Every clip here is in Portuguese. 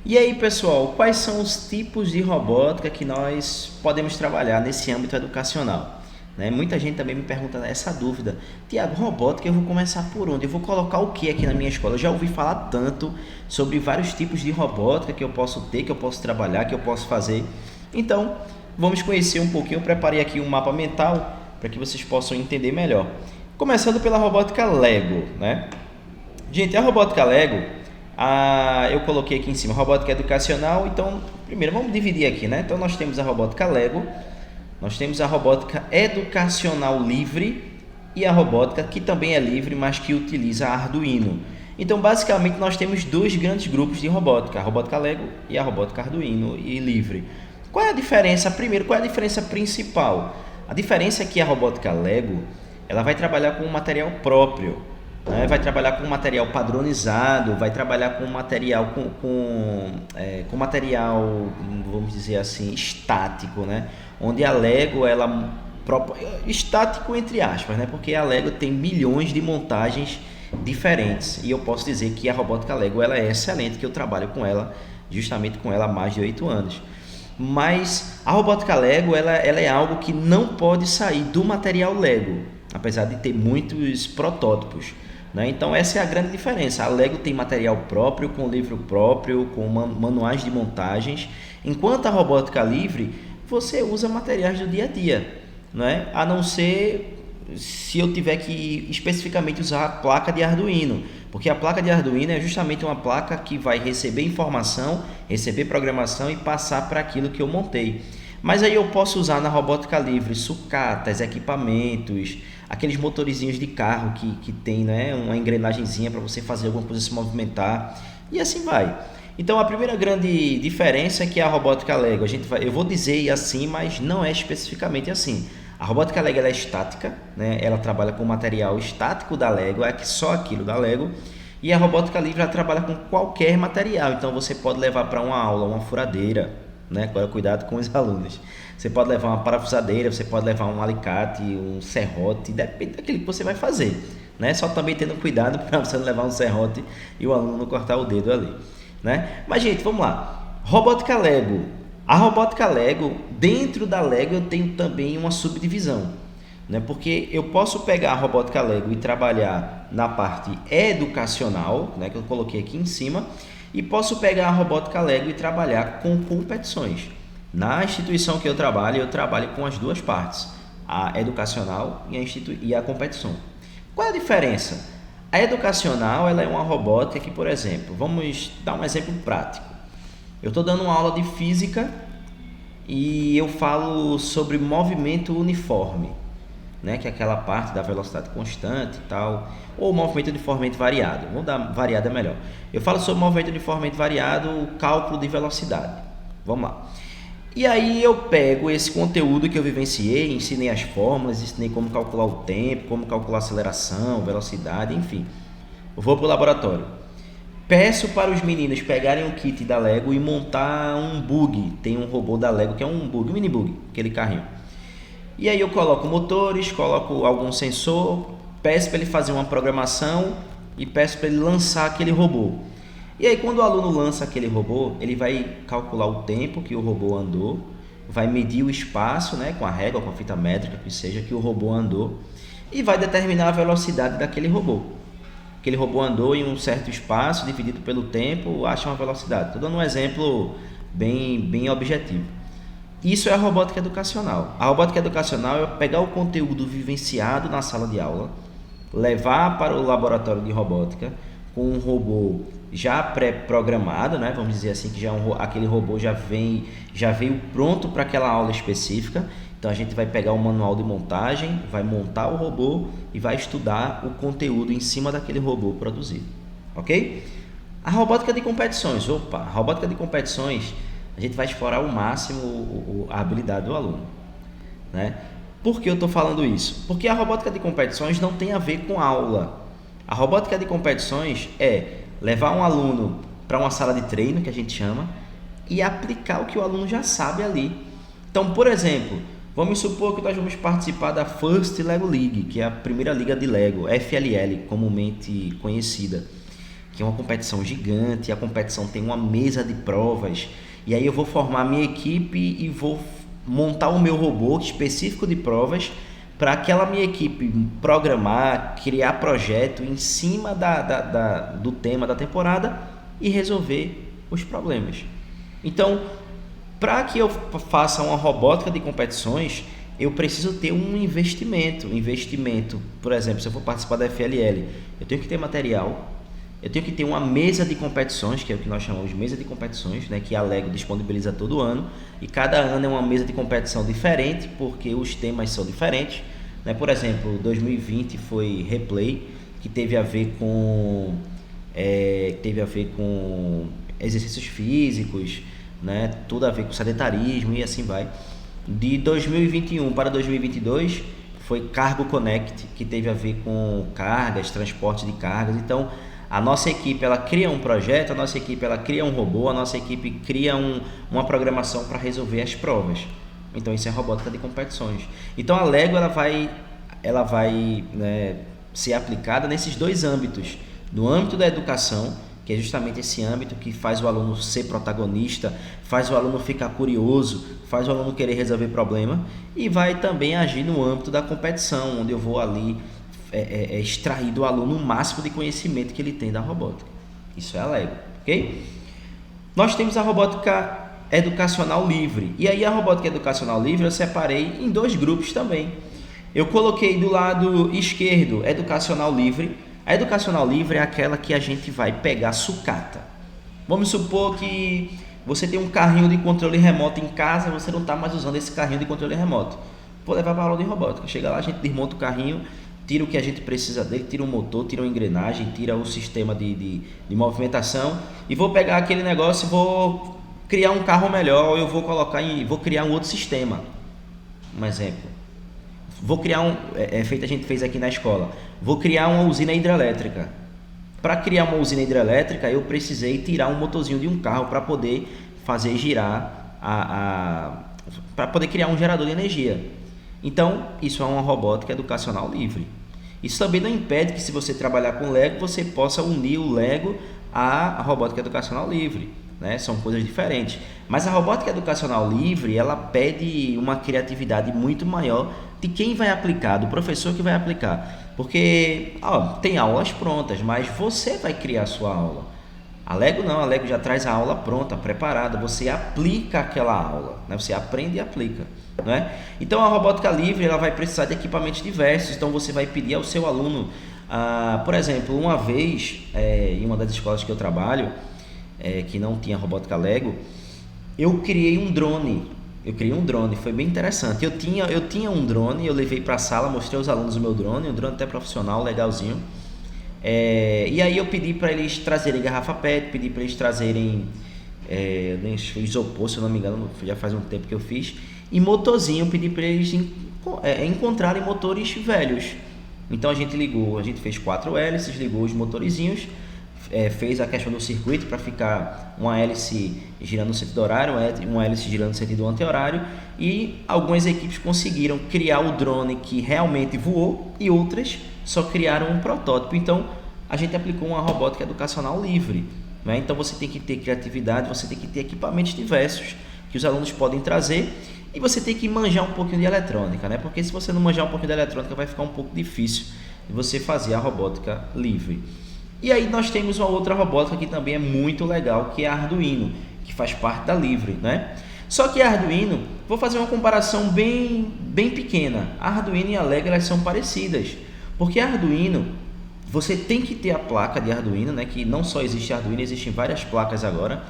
E aí, pessoal, quais são os tipos de robótica que nós podemos trabalhar nesse âmbito educacional? Né? Muita gente também me pergunta essa dúvida. Tiago, robótica eu vou começar por onde? Eu vou colocar o que aqui na minha escola? Eu já ouvi falar tanto sobre vários tipos de robótica que eu posso ter, que eu posso trabalhar, que eu posso fazer. Então, vamos conhecer um pouquinho. Eu preparei aqui um mapa mental para que vocês possam entender melhor. Começando pela robótica Lego, né? Gente, a robótica Lego, eu coloquei aqui em cima robótica educacional. Então, primeiro vamos dividir aqui, né? Então, nós temos a robótica Lego, nós temos a robótica educacional livre e a robótica que também é livre, mas que utiliza Arduino. Então, basicamente, nós temos dois grandes grupos de robótica, a robótica Lego e a robótica Arduino e livre. Qual é a diferença? Primeiro, qual é a diferença principal? A diferença é que a robótica Lego, ela vai trabalhar com um material próprio, né? Vai trabalhar com material padronizado, vai trabalhar com material com material, vamos dizer assim, estático, né? Onde a Lego, ela estático entre aspas, né? Porque a Lego tem milhões de montagens diferentes e eu posso dizer que a robótica Lego, ela é excelente, que eu trabalho com ela, justamente com ela há mais de 8 anos. Mas a robótica Lego, ela é algo que não pode sair do material Lego, apesar de ter muitos protótipos, né? Então essa é a grande diferença. A Lego tem material próprio, com livro próprio, com manuais de montagens, enquanto a robótica livre, você usa materiais do dia a dia, né? A não ser se eu tiver que especificamente usar a placa de Arduino, porque a placa de Arduino é justamente uma placa que vai receber informação, receber programação e passar para aquilo que eu montei. Mas aí eu posso usar na robótica livre sucatas, equipamentos, aqueles motorizinhos de carro que tem, né, uma engrenagemzinha para você fazer alguma coisa se movimentar, e assim vai. Então a primeira grande diferença é que a robótica Lego, eu vou dizer assim, mas não é especificamente assim. A robótica Lego, ela é estática, né? Ela trabalha com material estático da Lego, é só aquilo da Lego. E a robótica livre, ela trabalha com qualquer material. Então você pode levar para uma aula uma furadeira, né? Agora cuidado com os alunos. Você pode levar uma parafusadeira, você pode levar um alicate, um serrote, depende daquilo que você vai fazer, né? Só também tendo cuidado para você não levar um serrote e o aluno não cortar o dedo ali, né? Mas gente, vamos lá. Robótica Lego. A robótica Lego, dentro da Lego eu tenho também uma subdivisão, né? Porque eu posso pegar a robótica Lego e trabalhar na parte educacional, né, que eu coloquei aqui em cima, e posso pegar a robótica Lego e trabalhar com competições. Na instituição que eu trabalho com as duas partes, a educacional e a competição. Qual é a diferença? A educacional, ela é uma robótica que, por exemplo, vamos dar um exemplo prático. Eu estou dando uma aula de física e eu falo sobre movimento uniforme, né? Que é aquela parte da velocidade constante e tal, ou movimento uniformemente variado. Vamos dar variado é melhor. Eu falo sobre movimento uniformemente variado, o cálculo de velocidade. Vamos lá. E aí eu pego esse conteúdo que eu vivenciei, ensinei as fórmulas, ensinei como calcular o tempo, como calcular a aceleração, velocidade, enfim. Eu vou para o laboratório. Peço para os meninos pegarem o kit da Lego e montar um bug. Tem um robô da Lego que é um bug, um mini bug, aquele carrinho. E aí eu coloco motores, coloco algum sensor, peço para ele fazer uma programação e peço para ele lançar aquele robô. E aí quando o aluno lança aquele robô, ele vai calcular o tempo que o robô andou, vai medir o espaço, né, com a régua, com a fita métrica, que seja, que o robô andou, e vai determinar a velocidade daquele robô. Aquele robô andou em um certo espaço, dividido pelo tempo, acha uma velocidade. Estou dando um exemplo bem objetivo. Isso é a robótica educacional. A robótica educacional é pegar o conteúdo vivenciado na sala de aula, levar para o laboratório de robótica com um robô já pré-programado, né? Vamos dizer assim, que aquele robô já veio pronto para aquela aula específica. Então a gente vai pegar o manual de montagem, vai montar o robô e vai estudar o conteúdo em cima daquele robô produzido, ok? A robótica de competições, a robótica de competições, a gente vai explorar ao máximo a habilidade do aluno, né? Por que eu estou falando isso? Porque a robótica de competições não tem a ver com aula. A robótica de competições é levar um aluno para uma sala de treino, que a gente chama, e aplicar o que o aluno já sabe ali. Então, por exemplo, vamos supor que nós vamos participar da First Lego League, que é a primeira liga de Lego, FLL, comumente conhecida, que é uma competição gigante, a competição tem uma mesa de provas, e aí eu vou formar a minha equipe e vou montar o meu robô específico de provas para aquela minha equipe programar, criar projeto em cima do tema da temporada e resolver os problemas. Então, para que eu faça uma robótica de competições, eu preciso ter um investimento. Investimento, por exemplo, se eu for participar da FLL, eu tenho que ter material, eu tenho que ter uma mesa de competições, que é o que nós chamamos de mesa de competições, né, que a Lego disponibiliza todo ano, e cada ano é uma mesa de competição diferente, porque os temas são diferentes, né? Por exemplo, 2020 foi Replay, que teve a ver com exercícios físicos, né? Tudo a ver com sedentarismo e assim vai. De 2021 para 2022 foi Cargo Connect, que teve a ver com cargas, transporte de cargas. Então, a nossa equipe ela cria um projeto, a nossa equipe ela cria um robô, a nossa equipe cria uma programação para resolver as provas. Então, isso é robótica de competições. Então, a Lego ela vai, né, ser aplicada nesses dois âmbitos. No âmbito da educação, que é justamente esse âmbito que faz o aluno ser protagonista, faz o aluno ficar curioso, faz o aluno querer resolver problema, e vai também agir no âmbito da competição, onde eu vou ali extrair do aluno o máximo de conhecimento que ele tem da robótica. Isso é a Lego, ok? Nós temos a robótica educacional livre, e aí a robótica educacional livre eu separei em dois grupos também. Eu coloquei do lado esquerdo educacional livre. A educacional livre é aquela que a gente vai pegar sucata. Vamos supor que você tem um carrinho de controle remoto em casa, você não está mais usando esse carrinho de controle remoto. Vou levar para a aula de robótica. Chega lá, a gente desmonta o carrinho, tira o que a gente precisa dele, tira o motor, tira a engrenagem, tira o sistema de movimentação, e vou pegar aquele negócio e vou criar um carro melhor, eu vou criar um outro sistema. Um exemplo. Vou criar feito a gente fez aqui na escola, vou criar uma usina hidrelétrica. Para criar uma usina hidrelétrica, eu precisei tirar um motorzinho de um carro para poder fazer girar, para poder criar um gerador de energia. Então, isso é uma robótica educacional livre. Isso também não impede que, se você trabalhar com Lego, você possa unir o Lego à robótica educacional livre, né? São coisas diferentes. Mas a robótica educacional livre, ela pede uma criatividade muito maior de quem vai aplicar, do professor que vai aplicar. Porque tem aulas prontas, mas você vai criar a sua aula. A Lego não, a Lego já traz a aula pronta, preparada, você aplica aquela aula, né? Você aprende e aplica, né? Então a robótica livre ela vai precisar de equipamentos diversos, então você vai pedir ao seu aluno, por exemplo, uma vez, em uma das escolas que eu trabalho, que não tinha robótica Lego, eu criei um drone, foi bem interessante. Eu tinha um drone, eu levei para a sala, mostrei aos alunos o meu drone, um drone até profissional, legalzinho. E aí eu pedi para eles trazerem garrafa PET, pedi para eles trazerem isopor, se eu não me engano, já faz um tempo que eu fiz, e motorzinho, eu pedi para eles encontrarem motores velhos. Então a gente fez 4 hélices, ligou os motorizinhos, fez a questão do circuito para ficar uma hélice girando no sentido horário, uma hélice girando no sentido anti-horário, e algumas equipes conseguiram criar o drone que realmente voou e outras só criaram um protótipo. Então a gente aplicou uma robótica educacional livre, né? Então você tem que ter criatividade, você tem que ter equipamentos diversos que os alunos podem trazer, e você tem que manjar um pouquinho de eletrônica, né? Porque se você não manjar um pouquinho de eletrônica, vai ficar um pouco difícil de você fazer a robótica livre. E aí nós temos uma outra robótica que também é muito legal, que é a Arduino, que faz parte da Livre, né? Só que a Arduino, vou fazer uma comparação bem pequena. A Arduino e a Lego, elas são parecidas, porque a Arduino, você tem que ter a placa de Arduino, né? Que não só existe a Arduino, existem várias placas agora,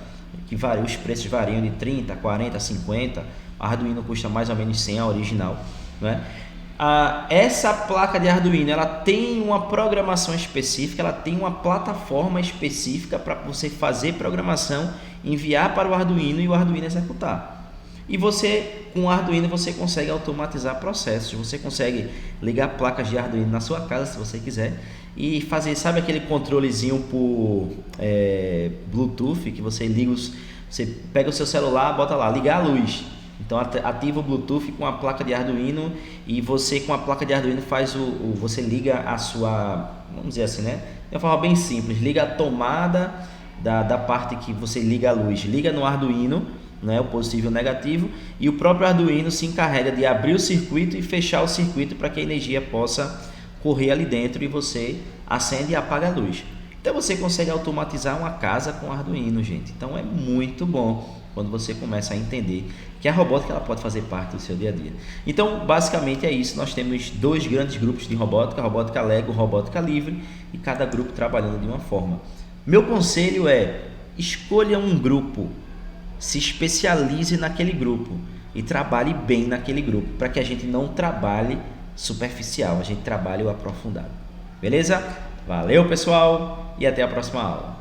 que os preços variam de 30, 40, 50. A Arduino custa mais ou menos 100, a original, né? Essa placa de Arduino, ela tem uma programação específica, ela tem uma plataforma específica para você fazer programação, enviar para o Arduino e o Arduino executar. E você, com o Arduino, você consegue automatizar processos, você consegue ligar placas de Arduino na sua casa, se você quiser, e fazer, sabe aquele controlezinho por Bluetooth, que você liga, você pega o seu celular, bota lá, ligar a luz. Então ativa o Bluetooth com a placa de Arduino, e você com a placa de Arduino você liga a sua, vamos dizer assim, né? uma forma bem simples. Liga a tomada da parte que você liga a luz, liga no Arduino, né, o positivo e o negativo, e o próprio Arduino se encarrega de abrir o circuito e fechar o circuito para que a energia possa correr ali dentro e você acende e apaga a luz. Então você consegue automatizar uma casa com Arduino, gente. Então é muito bom quando você começa a entender que a robótica ela pode fazer parte do seu dia a dia. Então basicamente é isso. Nós temos 2 grandes grupos de robótica, robótica Lego, robótica livre, e cada grupo trabalhando de uma forma. Meu conselho é: escolha um grupo, se especialize naquele grupo e trabalhe bem naquele grupo, para que a gente não trabalhe superficial, a gente trabalhe o aprofundado. Beleza? Valeu, pessoal, e até a próxima aula.